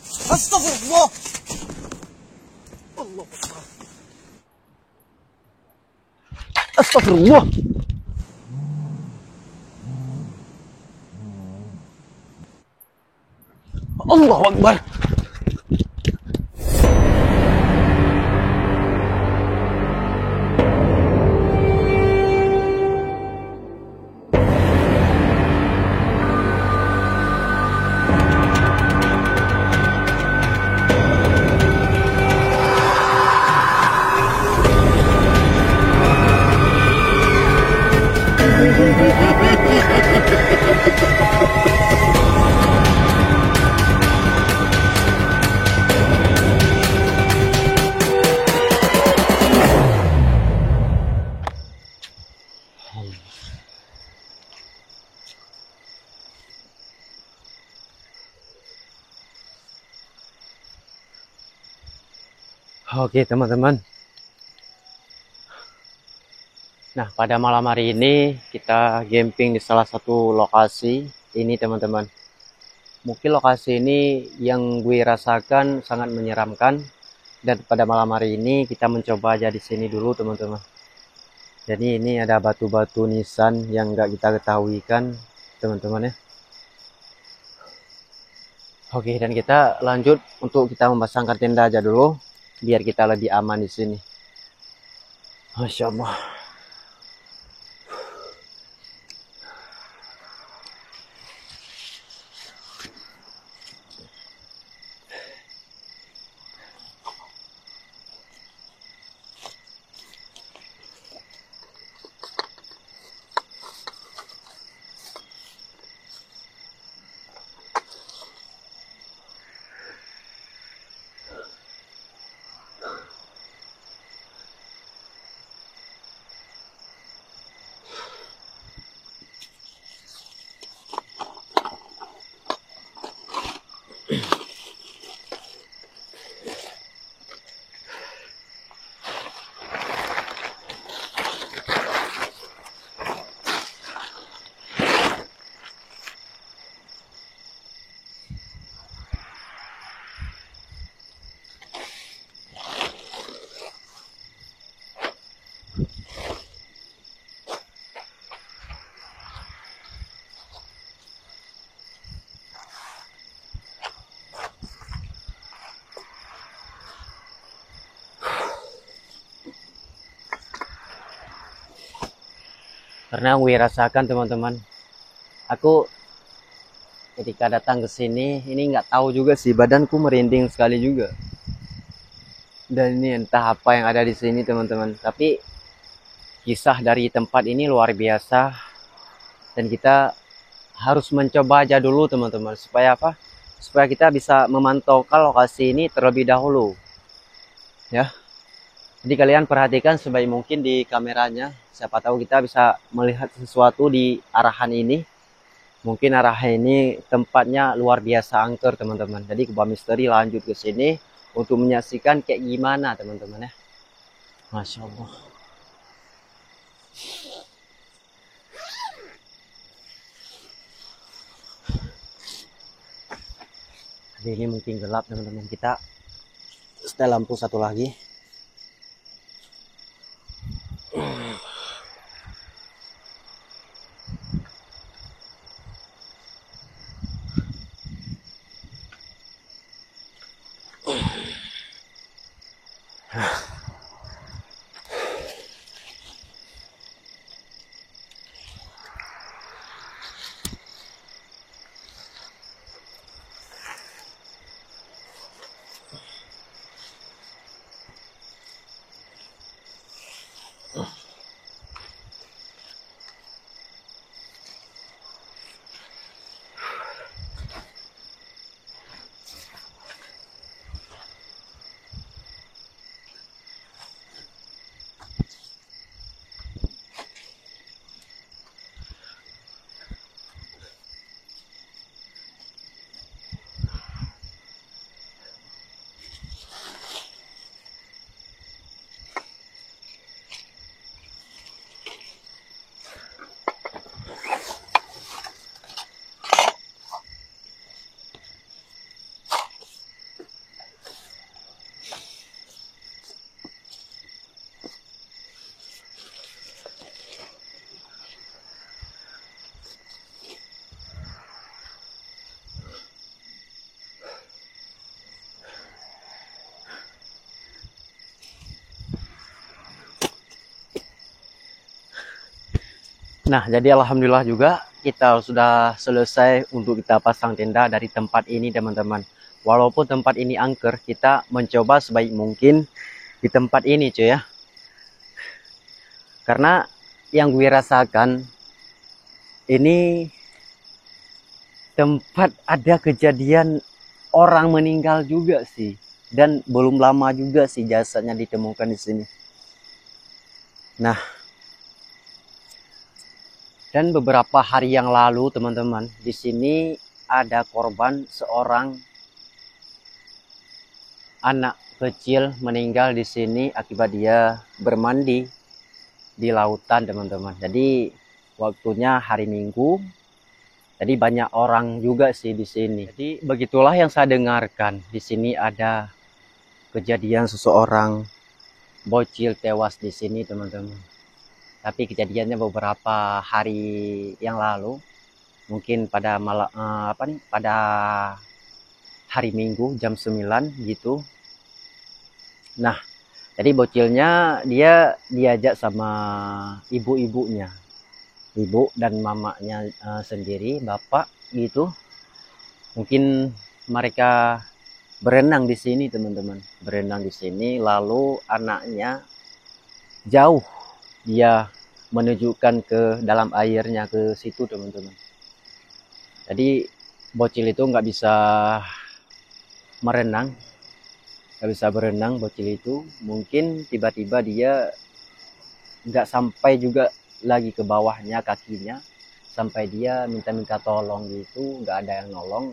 Astagfirullah. Allah Akbar. Astagfirullah. Allahu Akbar. Oke teman-teman. Nah, pada malam hari ini kita camping di salah satu lokasi ini teman-teman. Mungkin lokasi ini yang gue rasakan sangat menyeramkan, dan pada malam hari ini kita mencoba aja di sini dulu teman-teman. Jadi ini ada batu-batu nisan yang nggak kita ketahui kan teman-teman ya. Oke, dan kita lanjut untuk kita memasangkan tenda aja dulu biar kita lebih aman di sini. Masya Allah. Karena gue rasakan teman-teman, aku ketika datang ke sini ini nggak tahu juga sih, badanku merinding sekali juga. Dan ini entah apa yang ada di sini teman-teman. Tapi kisah dari tempat ini luar biasa, dan kita harus mencoba aja dulu teman-teman. Supaya apa? Supaya kita bisa memantau lokasi ini terlebih dahulu. Ya. Jadi kalian perhatikan sebaik mungkin di kameranya. Siapa tahu kita bisa melihat sesuatu di arahan ini. Mungkin arahan ini tempatnya luar biasa angker teman-teman. Jadi Kubah Misteri lanjut ke sini untuk menyaksikan kayak gimana teman-teman ya. Masya Allah. Jadi ini mungkin gelap teman-teman. Kita setel lampu satu lagi. Nah, jadi alhamdulillah juga kita sudah selesai untuk kita pasang tenda dari tempat ini, teman-teman. Walaupun tempat ini angker, kita mencoba sebaik mungkin di tempat ini, cuy ya. Karena yang gue rasakan ini tempat ada kejadian orang meninggal juga sih. Dan belum lama juga sih jasadnya ditemukan di sini. Nah, dan beberapa hari yang lalu, teman-teman, di sini ada korban seorang anak kecil meninggal di sini akibat dia bermandi di lautan, teman-teman. Jadi waktunya hari Minggu. Jadi banyak orang juga sih di sini. Jadi begitulah yang saya dengarkan. Di sini ada kejadian seseorang bocil tewas di sini, teman-teman. Tapi kejadiannya beberapa hari yang lalu, mungkin pada pada hari Minggu jam 9 gitu. Nah, jadi bocilnya dia diajak sama ibu-ibunya, ibu dan mamanya sendiri, bapak gitu. Mungkin mereka berenang di sini, teman-teman. Berenang di sini, lalu anaknya jauh dia menunjukkan ke dalam airnya ke situ, teman-teman. Jadi bocil itu nggak bisa berenang bocil itu. Mungkin tiba-tiba dia nggak sampai juga lagi ke bawahnya kakinya, sampai dia minta-minta tolong gitu, nggak ada yang nolong.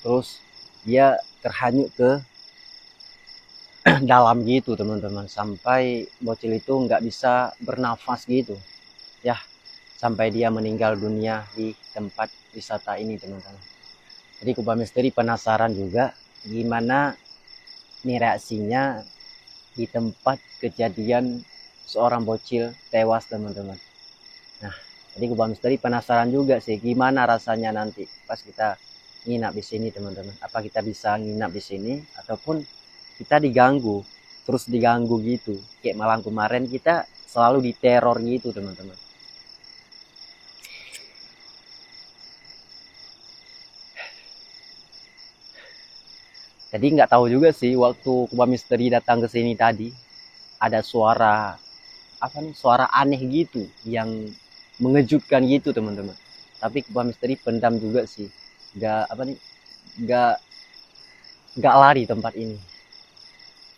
Terus dia terhanyut ke dalam gitu, teman-teman, sampai bocil itu nggak bisa bernafas gitu ya, sampai dia meninggal dunia di tempat wisata ini, teman-teman. Jadi Kuba Misteri penasaran juga gimana nih reaksinya di tempat kejadian seorang bocil tewas, teman-teman. Nah, jadi Kuba Misteri penasaran juga sih gimana rasanya nanti pas kita nginap di sini, teman-teman. Apa kita bisa nginap di sini ataupun kita diganggu, terus diganggu gitu. Kayak malam kemarin kita selalu diteror gitu, teman-teman. Jadi nggak tahu juga sih, waktu Kuba Misteri datang ke sini tadi ada suara suara aneh gitu yang mengejutkan gitu, teman-teman. Tapi Kuba Misteri pendam juga sih, nggak nggak lari tempat ini.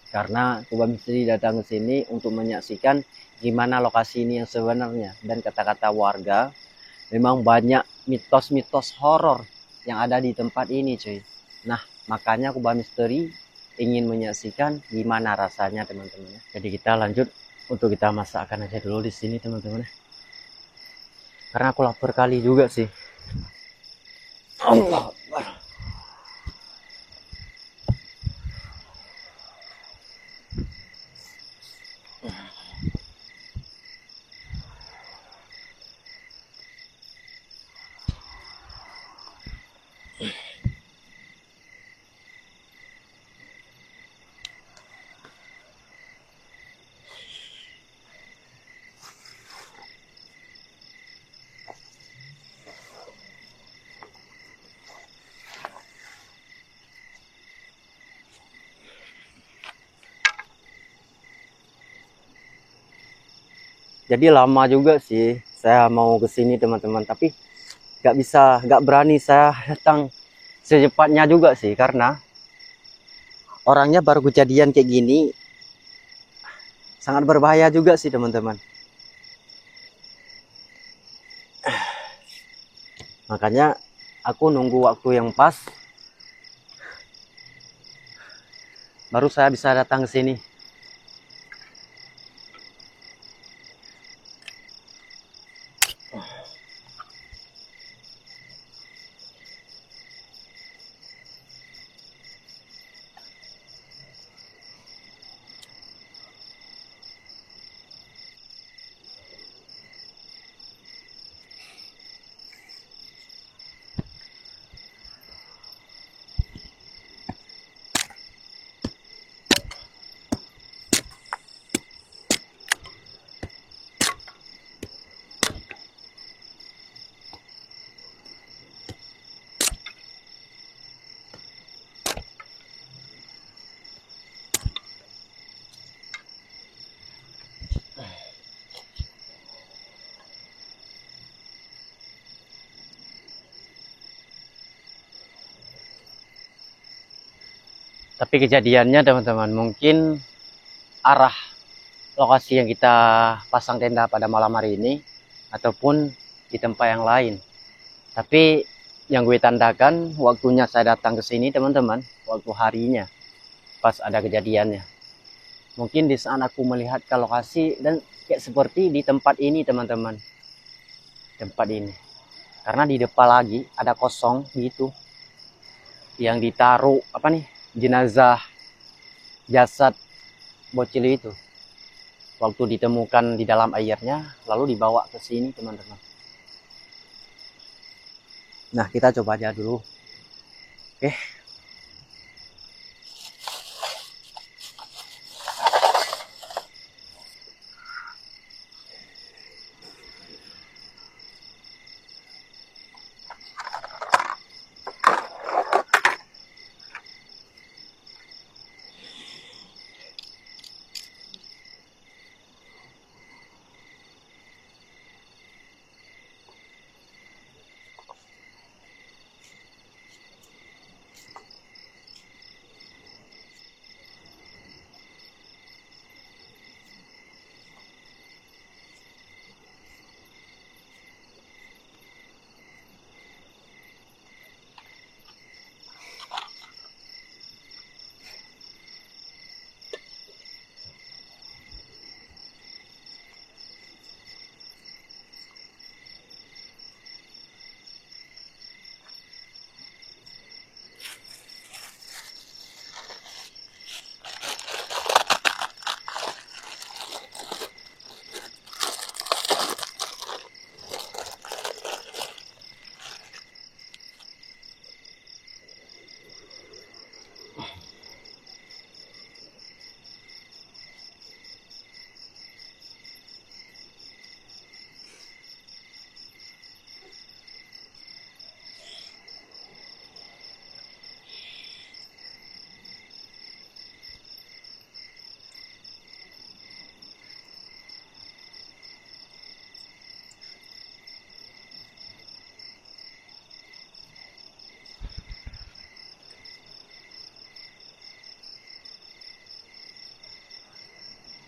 Karena Kuba Misteri datang ke sini untuk menyaksikan gimana lokasi ini yang sebenarnya. Dan kata-kata warga, memang banyak mitos-mitos horor yang ada di tempat ini, cuy. Nah, makanya Kuba Misteri ingin menyaksikan gimana rasanya, teman-teman. Jadi kita lanjut untuk kita masakkan aja dulu di sini, teman-teman. Karena aku lapar kali juga sih. Allah. Jadi lama juga sih saya mau ke sini, teman-teman, tapi nggak berani saya datang secepatnya juga sih, karena orangnya baru kejadian kayak gini sangat berbahaya juga sih, teman-teman. Makanya aku nunggu waktu yang pas baru saya bisa datang ke sini. Tapi kejadiannya teman-teman, mungkin arah lokasi yang kita pasang tenda pada malam hari ini ataupun di tempat yang lain. Tapi yang gue tandakan waktunya saya datang ke sini teman-teman, waktu harinya pas ada kejadiannya. Mungkin di saat aku melihat ke lokasi dan kayak seperti di tempat ini teman-teman. Tempat ini. Karena di depan lagi ada kosong gitu. Yang ditaruh apa nih? Jenazah jasad bocil itu. Waktu ditemukan di dalam airnya lalu dibawa ke sini teman-teman. Nah, kita coba aja dulu. Oke.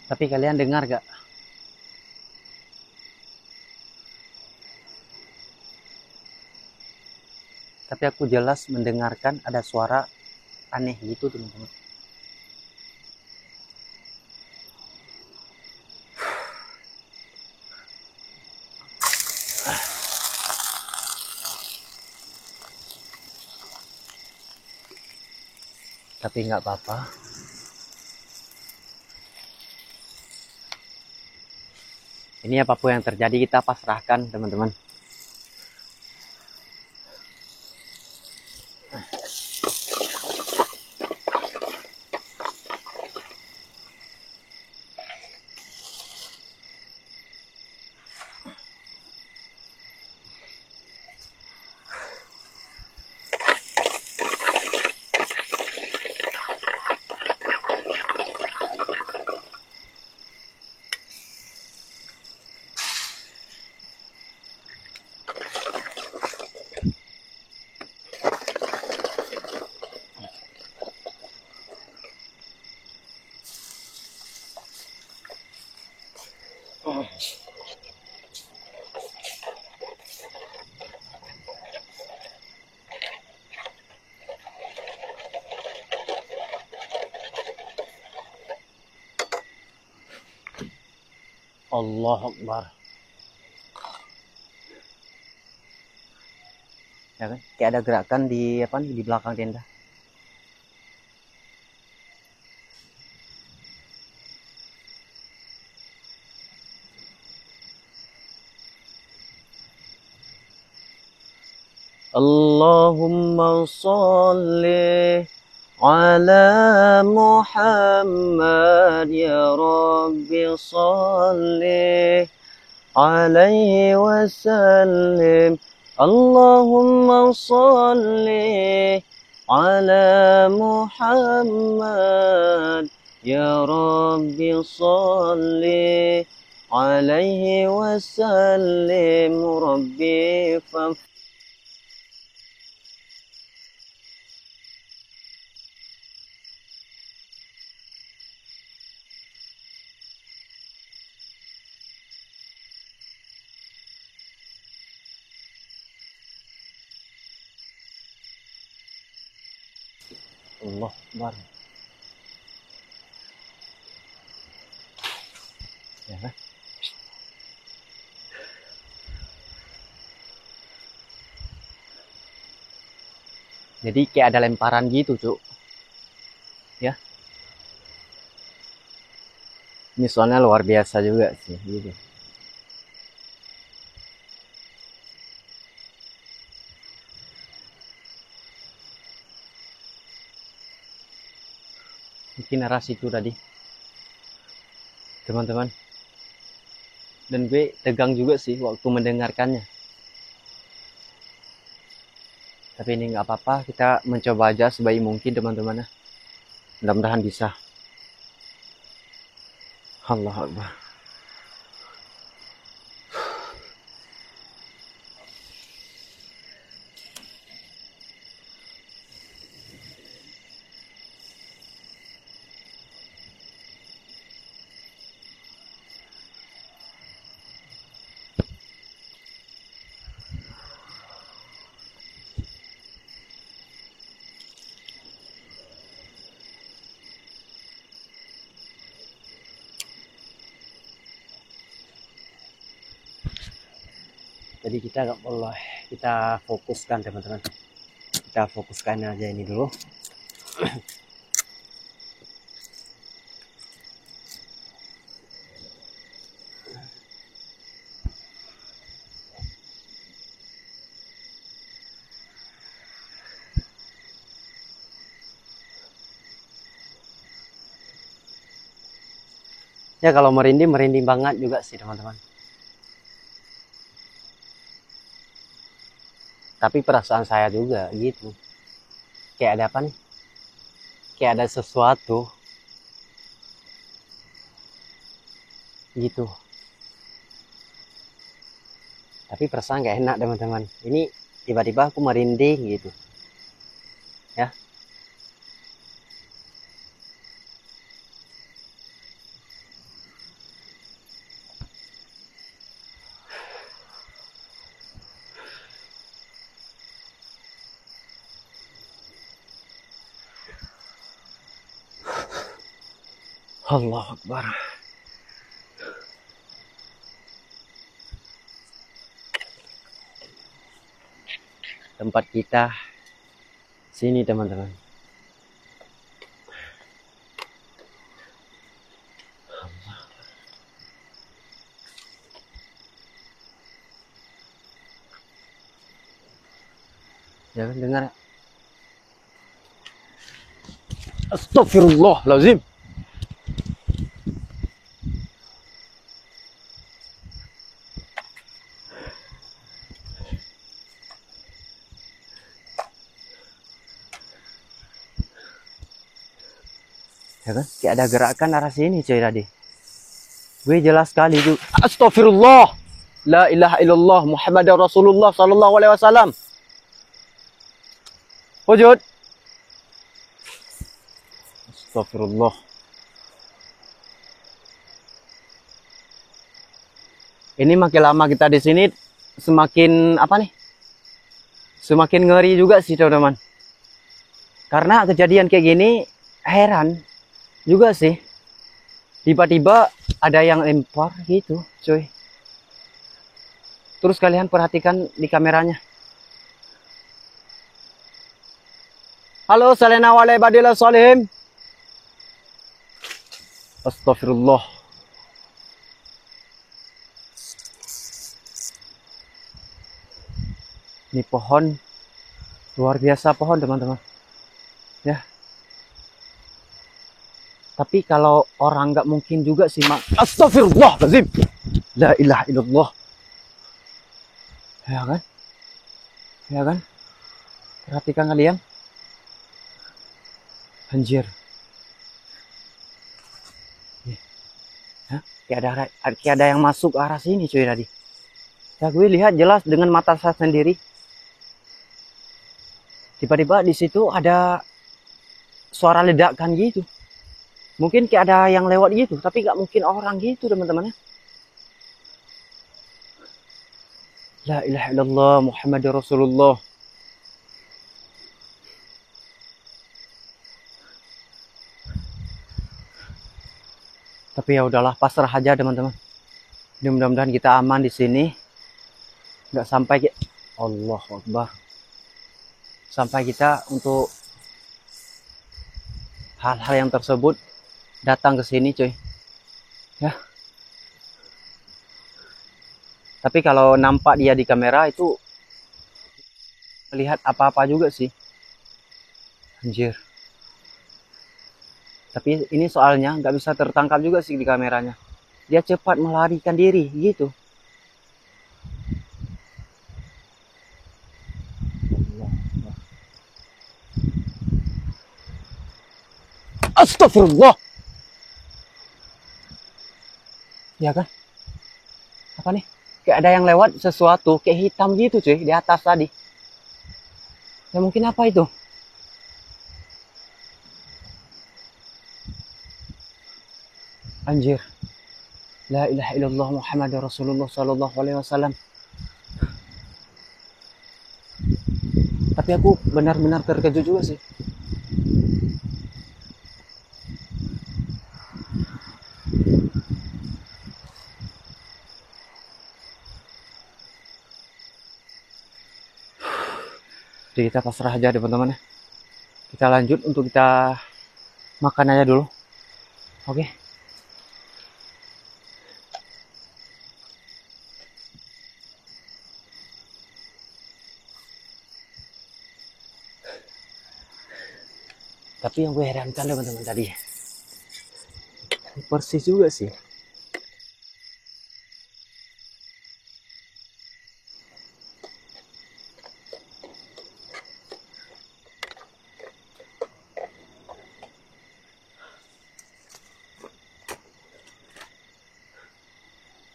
Tapi kalian dengar gak? Tapi aku jelas mendengarkan ada suara aneh gitu teman-teman. Tapi nggak apa-apa. Ini apapun yang terjadi kita pasrahkan teman-teman. Allah Akbar. Ya kan? Kayak ada gerakan di apa nih di belakang tenda. Allahumma sholli ala Muhammad ya Rabbi sholli alaihi wasallim. Allahumma sholli ala Muhammad ya Rabbi sholli alaihi wasallim. Rabbi Allah Akbar. Ya kan? Jadi kayak ada lemparan gitu, Cuk. Ya. Ini soalnya luar biasa juga sih, gitu. Mungkin narasi itu tadi, teman-teman. Dan gue tegang juga sih waktu mendengarkannya. Tapi ini nggak apa-apa, kita mencoba aja sebaik mungkin, teman-teman. Mudah-mudahan bisa. Allah Akbar. Jadi kita nggak boleh, kita fokuskan, teman-teman. Kita fokuskan aja ini dulu. Ya kalau merinding, merinding banget juga sih, teman-teman. Tapi perasaan saya juga gitu. Kayak ada apa nih? Kayak ada sesuatu gitu. Tapi perasaan gak enak, teman-teman. Ini tiba-tiba aku merinding gitu. Ya. Allah Akbar. Tempat kita sini, teman-teman. Ya kan, dengar. Astagfirullahaladzim. Ya kan, kayak ada gerakan arah sini, cuy, tadi. Gue jelas sekali itu. Astagfirullah. La ilaha illallah Muhammadar Rasulullah sallallahu alaihi wasallam. Wujud. Astagfirullah. Ini makin lama kita di sini semakin apa nih? Semakin ngeri juga sih, teman-teman. Karena kejadian kayak gini heran juga sih. Tiba-tiba ada yang lempar gitu, cuy. Terus kalian perhatikan di kameranya. Halo, salena wa ibadillah salihim. Astagfirullah. Ini pohon luar biasa, pohon, teman-teman. Ya. Tapi kalau orang nggak mungkin juga sih, Mak. Astagfirullahaladzim. La ilaha illallah. Ya kan? Ya kan? Perhatikan kalian. Anjir. Kayak ada yang masuk ke arah sini, cuy, tadi. Ya, gue lihat jelas dengan mata saya sendiri. Tiba-tiba di situ ada suara ledakan gitu. Mungkin kayak ada yang lewat gitu, tapi nggak mungkin orang gitu, teman-teman. La ilaha illallah Muhammadur Rasulullah. Tapi ya udahlah, pasrah aja teman-teman. Mudah-mudahan kita aman di sini. Nggak sampai Allah Akbar. Sampai kita untuk hal-hal yang tersebut datang ke sini, cuy. Ya. Tapi kalau nampak dia di kamera itu melihat apa-apa juga sih. Anjir. Tapi ini soalnya nggak bisa tertangkap juga sih di kameranya. Dia cepat melarikan diri gitu. Astagfirullah. Ya kan? Apa nih? Kayak ada yang lewat sesuatu kayak hitam gitu cuy di atas tadi. Ya mungkin apa itu? Anjir. La ilaha illallah Muhammad Rasulullah sallallahu alaihi wasallam. Tapi aku benar-benar terkejut juga sih. Jadi kita pasrah aja teman-teman ya. Kita lanjut untuk kita makan aja dulu. Oke. Tapi yang gue herankan teman-teman tadi, persis juga sih.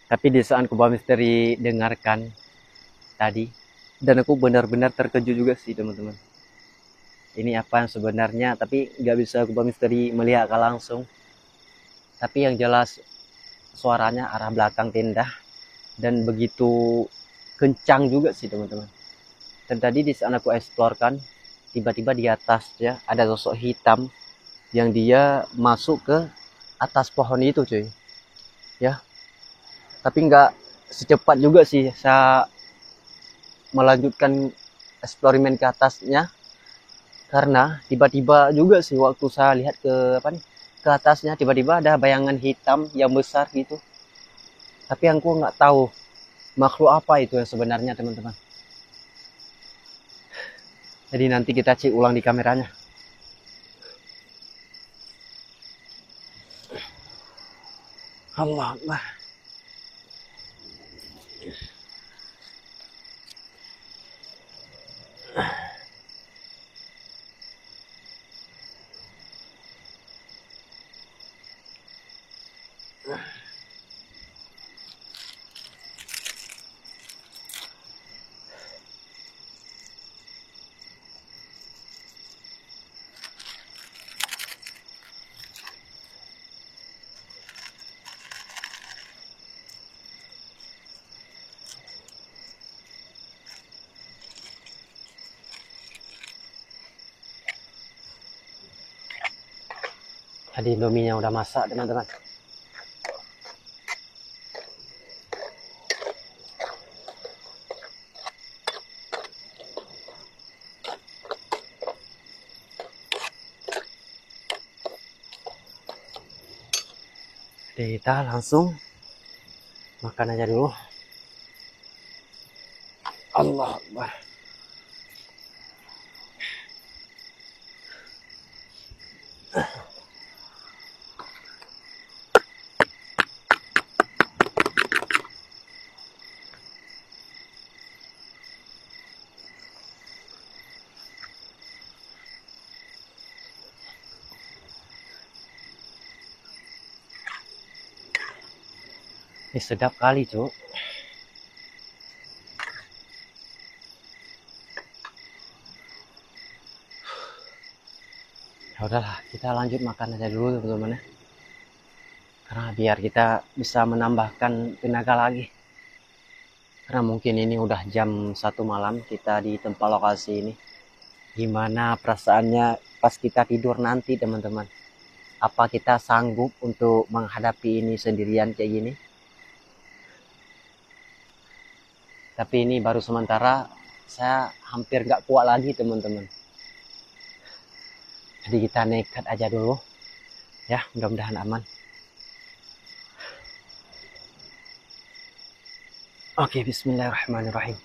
Tapi di saat Kubah Misteri dengarkan tadi, dan aku benar-benar terkejut juga sih teman-teman. Ini apa yang sebenarnya, tapi nggak bisa Kubah Misteri melihat langsung. Tapi yang jelas suaranya arah belakang tenda, dan begitu kencang juga sih teman-teman. Dan tadi di saat aku eksplorkan, tiba-tiba di atas ya ada sosok hitam yang dia masuk ke atas pohon itu cuy. Ya, tapi nggak secepat juga sih saya melanjutkan eksperimen ke atasnya, karena tiba-tiba juga sih waktu saya lihat ke atasnya, tiba-tiba ada bayangan hitam yang besar gitu. Tapi aku nggak tahu makhluk apa itu yang sebenarnya teman-teman. Jadi nanti kita cek ulang di kameranya. Allah Allah. Tadi Indominya udah masak teman-teman. Jadi kita langsung makan aja dulu. Allah Akbar. Ini sedap kali cuk. Ya udahlah, kita lanjut makan aja dulu teman-teman ya. Karena biar kita bisa menambahkan tenaga lagi. Karena mungkin ini udah jam 1 malam kita di tempat lokasi ini. Gimana perasaannya pas kita tidur nanti teman-teman? Apa kita sanggup untuk menghadapi ini sendirian kayak gini? Tapi ini baru sementara, saya hampir nggak kuat lagi teman-teman. Jadi kita nekat aja dulu, ya mudah-mudahan aman. Oke, bismillahirrahmanirrahim.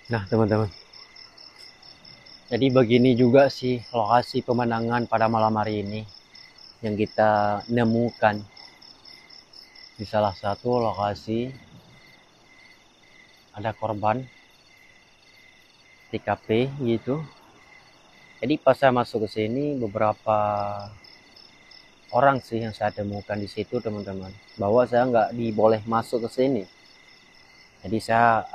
Nah teman-teman, jadi begini juga sih lokasi pemandangan pada malam hari ini yang kita nemukan di salah satu lokasi. Ada korban TKP gitu. Jadi pas saya masuk ke sini, beberapa orang sih yang saya temukan di situ teman-teman, bahwa saya nggak diboleh masuk ke sini. Jadi saya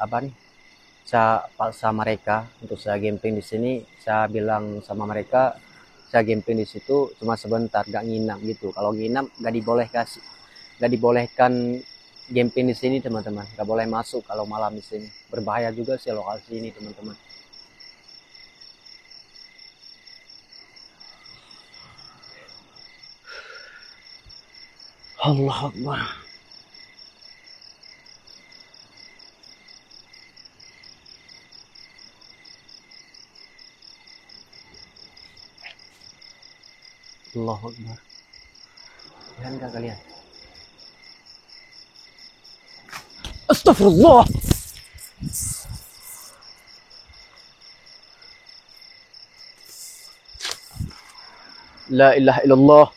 saya paksa mereka untuk saya camping di sini. Saya bilang sama mereka, saya camping di situ cuma sebentar, nggak nginap gitu. Kalau nginap nggak dibolehkan camping di sini teman-teman. Nggak boleh masuk kalau malam di sini. Berbahaya juga sih lokasi ini teman-teman. Allah Akbar. Allah Akbar. Lihat nggak kalian? Astagfirullah. La ilaha illallah.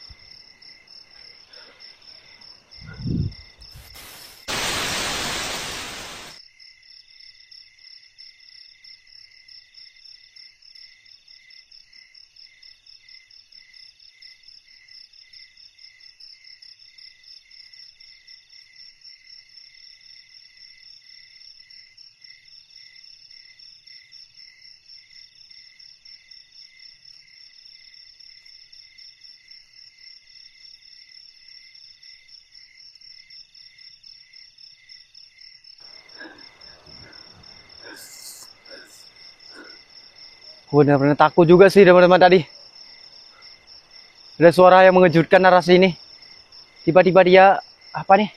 Benar-benar takut juga sih teman-teman tadi. Ada suara yang mengejutkan narasi ini. Tiba-tiba dia apa nih?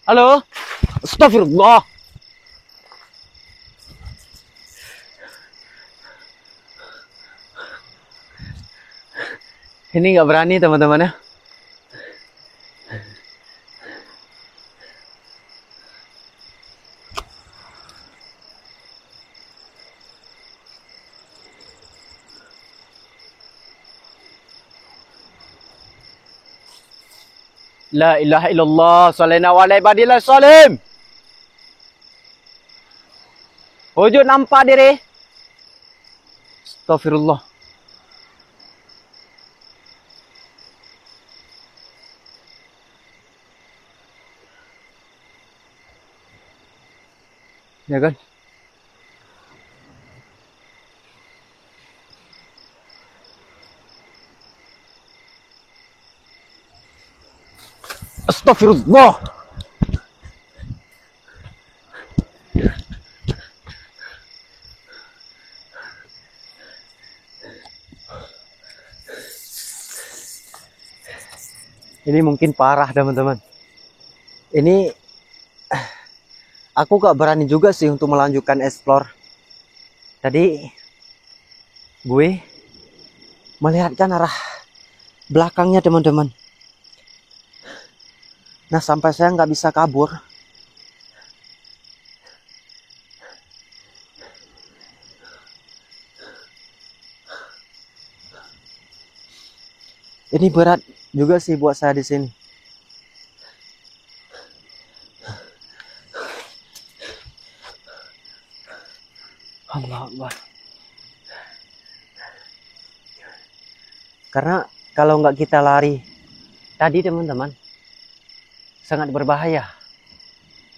Halo? Astagfirullah. Ini nggak berani teman-teman ya. La ilaha illallah. Salina wa ala ibadillah salim. Wujud nampak diri. Astagfirullah. Ya kan? Astagfirullah. Ini mungkin parah teman-teman. Ini aku gak berani juga sih untuk melanjutkan explore. Tadi gue melihatkan arah belakangnya teman-teman. Nah sampai saya nggak bisa kabur. Ini berat juga sih buat saya di sini. Allah Allah. Karena kalau nggak kita lari tadi teman-teman, sangat berbahaya.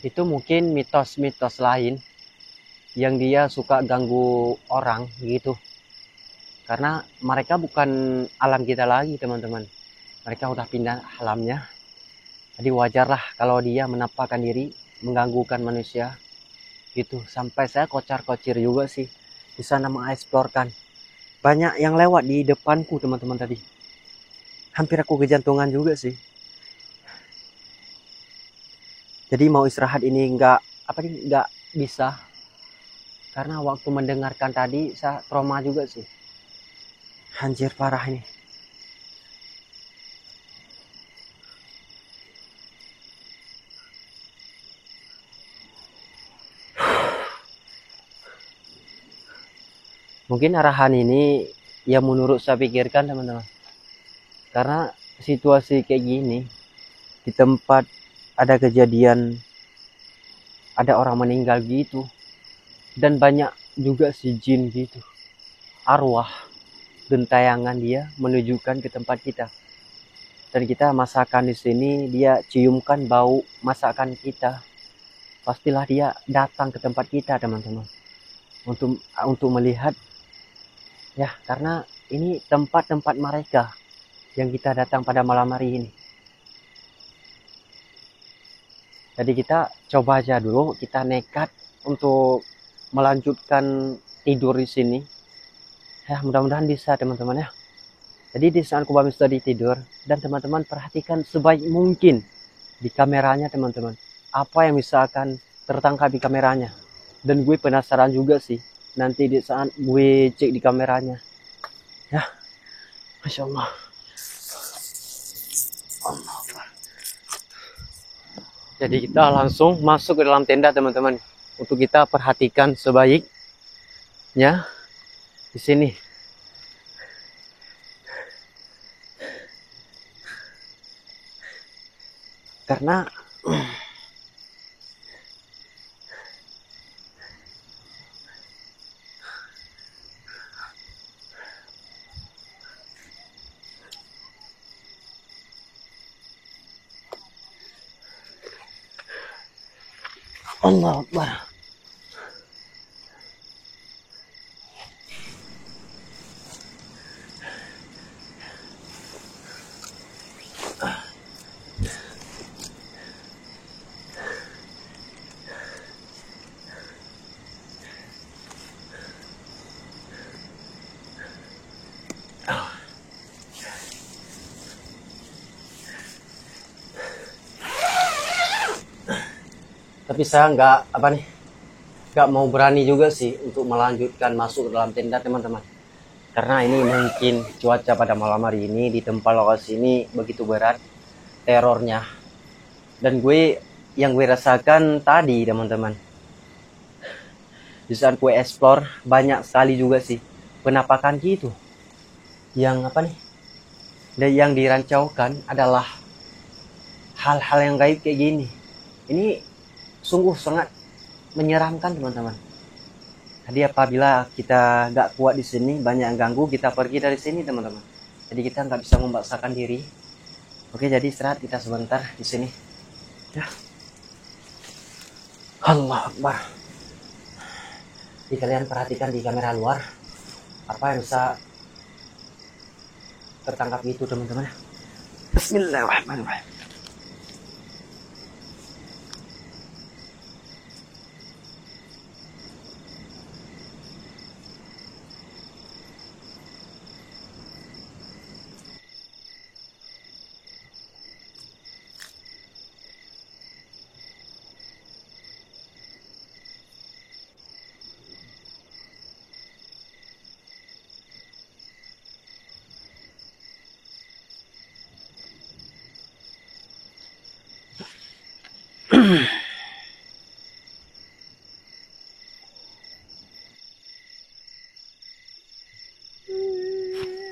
Itu mungkin mitos-mitos lain yang dia suka ganggu orang gitu. Karena mereka bukan alam kita lagi teman-teman. Mereka udah pindah alamnya. Jadi wajarlah kalau dia menampakkan diri, mengganggukan manusia. Gitu. Sampai saya kocar-kocir juga sih di sana mengeksplorkan. Banyak yang lewat di depanku teman-teman tadi. Hampir aku kejantungan juga sih. Jadi mau istirahat ini nggak bisa. Karena waktu mendengarkan tadi saya trauma juga sih. Anjir parah ini. Mungkin arahan ini ya menurut saya pikirkan teman-teman. Karena situasi kayak gini di tempat ada kejadian ada orang meninggal gitu dan banyak juga si jin gitu. Arwah gentayangan dia menunjukkan ke tempat kita. Dan kita masakan di sini, dia ciumkan bau masakan kita. Pastilah dia datang ke tempat kita, teman-teman. Untuk melihat ya, karena ini tempat-tempat mereka yang kita datang pada malam hari ini. Jadi kita coba aja dulu, kita nekat untuk melanjutkan tidur di sini. Ya, mudah-mudahan bisa teman-teman ya. Jadi di saat Kubami tadi tidur, dan teman-teman perhatikan sebaik mungkin di kameranya teman-teman. Apa yang bisa akan tertangkap di kameranya. Dan gue penasaran juga sih, nanti di saat gue cek di kameranya. Ya, Masya Allah. Jadi kita langsung masuk ke dalam tenda teman-teman. Untuk kita perhatikan sebaiknya di sini. Karena Allah Akbar. Tapi saya nggak mau berani juga sih untuk melanjutkan masuk ke dalam tenda teman-teman. Karena ini mungkin cuaca pada malam hari ini di tempat lokasi ini begitu berat terornya. Dan yang gue rasakan tadi teman-teman, di saat gue explore banyak sekali juga sih penampakan gitu. Yang dirancaukan adalah hal-hal yang gaib kayak gini. Ini sungguh sangat menyeramkan teman-teman. Jadi apabila kita nggak kuat di sini, banyak yang ganggu, kita pergi dari sini teman-teman. Jadi kita nggak bisa memaksakan diri. Oke, jadi istirahat kita sebentar di sini. Ya. Allah Akbar. Jadi kalian perhatikan di kamera luar apa yang bisa tertangkap gitu teman-teman. Bismillahirrahmanirrahim.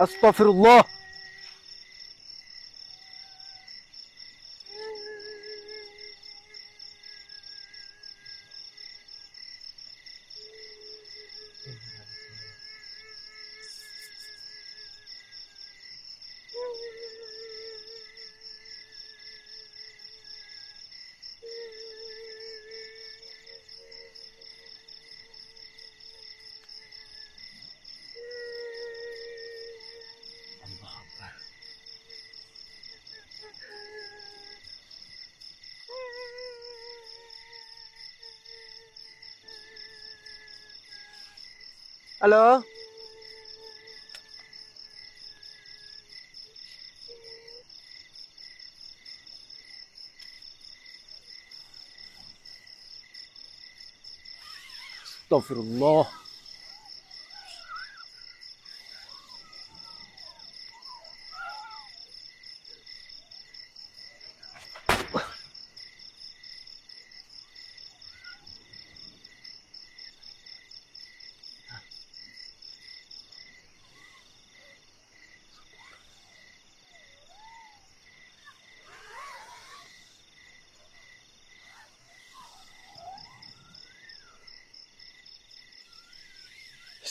Astagfirullah. Halo? Astagfirullah.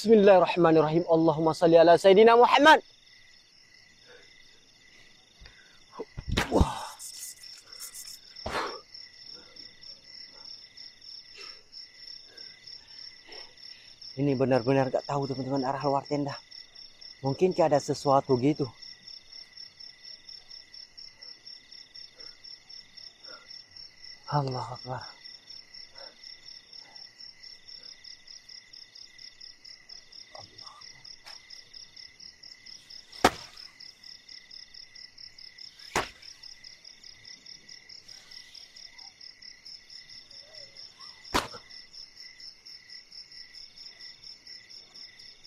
Bismillahirrahmanirrahim. Allahumma salli ala Sayyidina Muhammad. Wah. Ini benar-benar gak tahu teman-teman arah luar tenda. Mungkin kayak ada sesuatu gitu. Allah Akbar.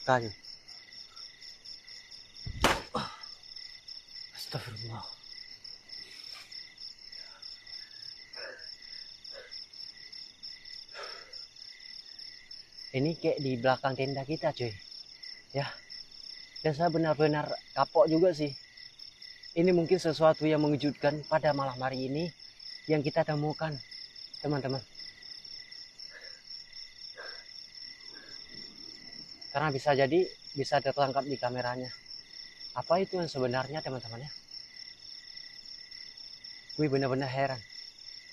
Kayu. Astagfirullah. Ini kayak di belakang tenda kita cuy. Ya. Dan saya benar-benar kapok juga sih. Ini mungkin sesuatu yang mengejutkan pada malam hari ini yang kita temukan teman-teman. Karena bisa tertangkap di kameranya. Apa itu yang sebenarnya teman-teman ya? Gue benar-benar heran.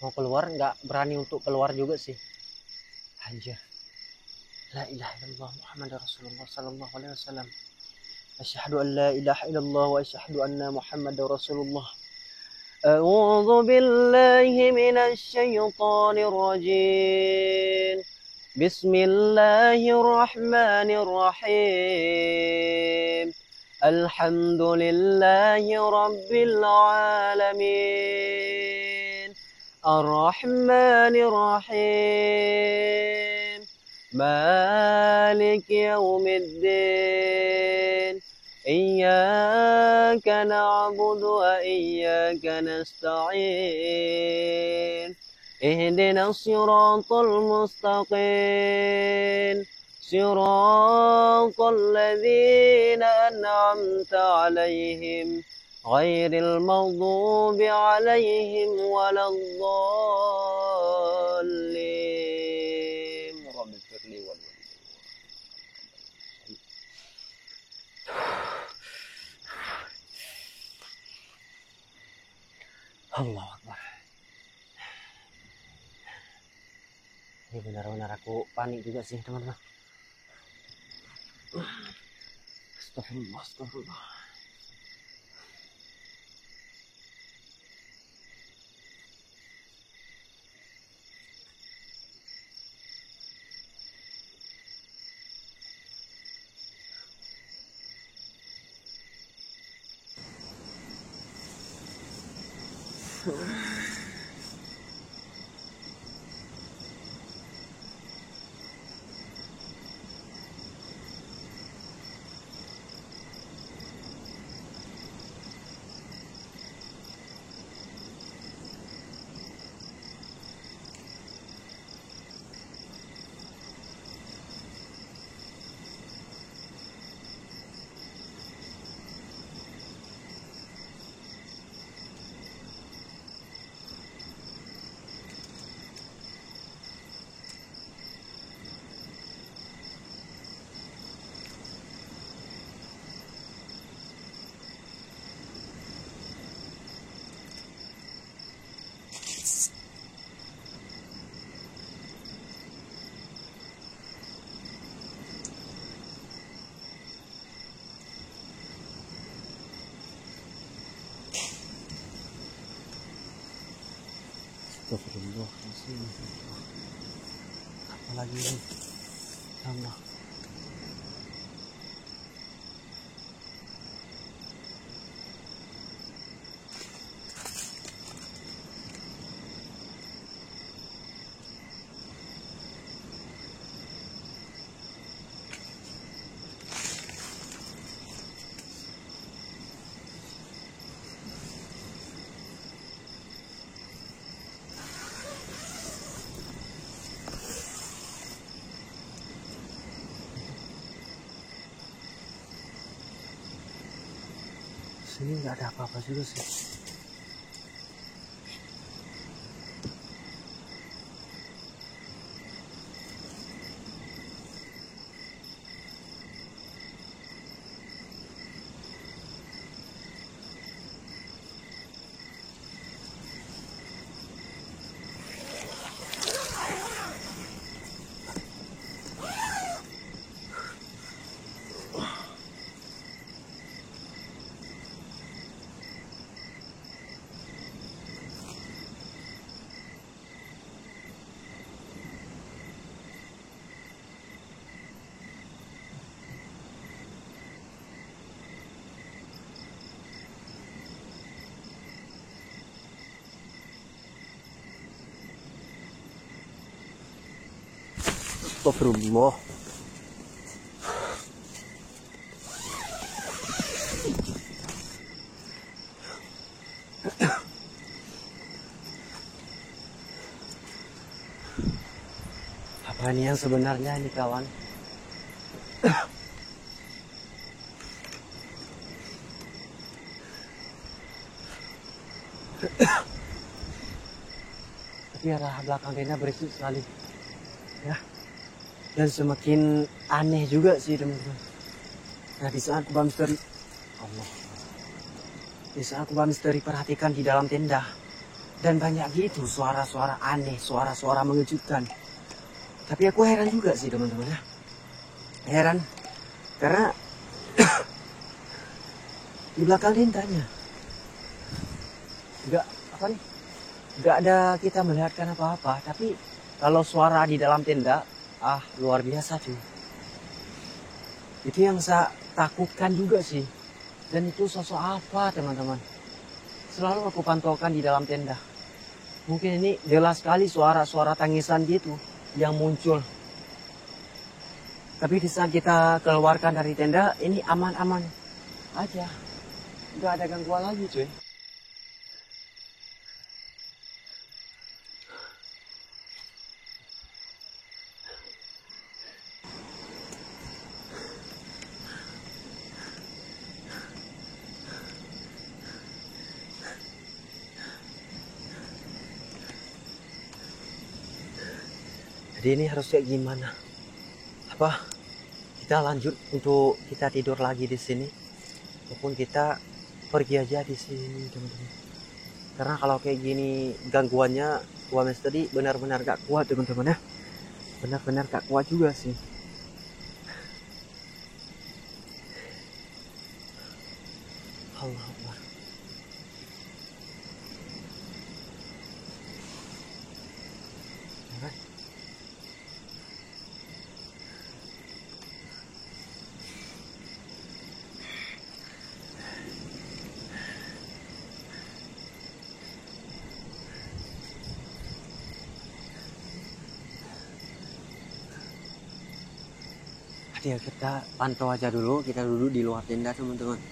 Mau keluar nggak berani untuk keluar juga sih. Anjir. La ilaha illallah Muhammad Rasulullah sallallahu alaihi wasallam. Asyhadu an la ilaha illallah wa asyhadu anna Muhammadar Rasulullah. A'udzu billahi minasy syaithanir rajim. Bismillahirrahmanirrahim. Alhamdulillahi rabbil alamin. Ar-Rahmanir-Rahim. Malik yaumiddin. Iyyaka na'budu wa iyyaka nasta'in. اهدنا الصراط المستقيم صراط الذين أنعمت عليهم ghairil maghdubi 'alaihim waladdallin. Rabbi firli wal Allah Akbar. Ini benar-benar aku panik juga sih teman-teman. Astagfirullah, astagfirullah. Astagfirullahaladzim. Apa lagi ini? Allah. Sini nggak ada apa-apa juga sih. Astagfirullah. Apa ini yang sebenarnya ini kawan? Tapi arah belakang tenda berisik sekali. Ya. Dan semakin aneh juga sih teman-teman. Nah di saat Mbak Misteri, Allah, di saat Mbak Misteri perhatikan di dalam tenda, dan banyak gitu suara-suara aneh, suara-suara mengejutkan. Tapi aku heran juga sih teman-teman ya. Heran karena di belakang tendanya nggak ada kita melihatkan apa-apa. Tapi kalau suara di dalam tenda, luar biasa cuy. Itu yang saya takutkan juga sih. Dan itu sosok apa teman-teman? Selalu aku pantaukan di dalam tenda. Mungkin ini jelas sekali suara-suara tangisan gitu yang muncul. Tapi di saat kita keluarkan dari tenda, ini aman-aman aja. Nggak ada gangguan lagi cuy. Jadi ini harus kayak gimana? Apa kita lanjut untuk kita tidur lagi di sini, ataupun kita pergi aja di sini, teman-teman? Karena kalau kayak gini gangguannya Wames tadi benar-benar gak kuat, teman-teman ya. Benar-benar gak kuat juga sih. Allah Akbar. Ya kita pantau aja dulu, kita duduk di luar tenda, teman-teman.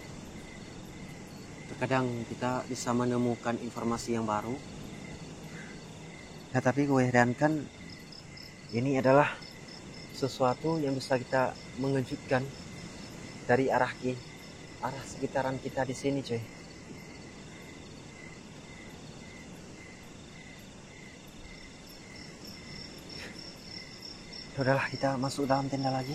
Terkadang kita bisa menemukan informasi yang baru. Nah, tapi gue herankan, ini adalah sesuatu yang bisa kita mengejutkan dari arah sekitaran kita di sini, coy. Udahlah, kita masuk dalam tenda lagi.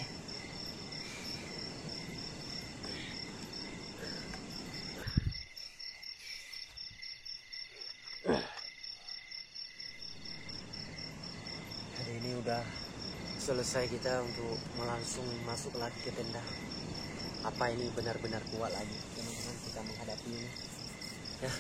Hari ini udah selesai kita untuk langsung masuk lagi ke tenda. Apa ini benar-benar kuat lagi, teman-teman, kita menghadapi ini? Ya,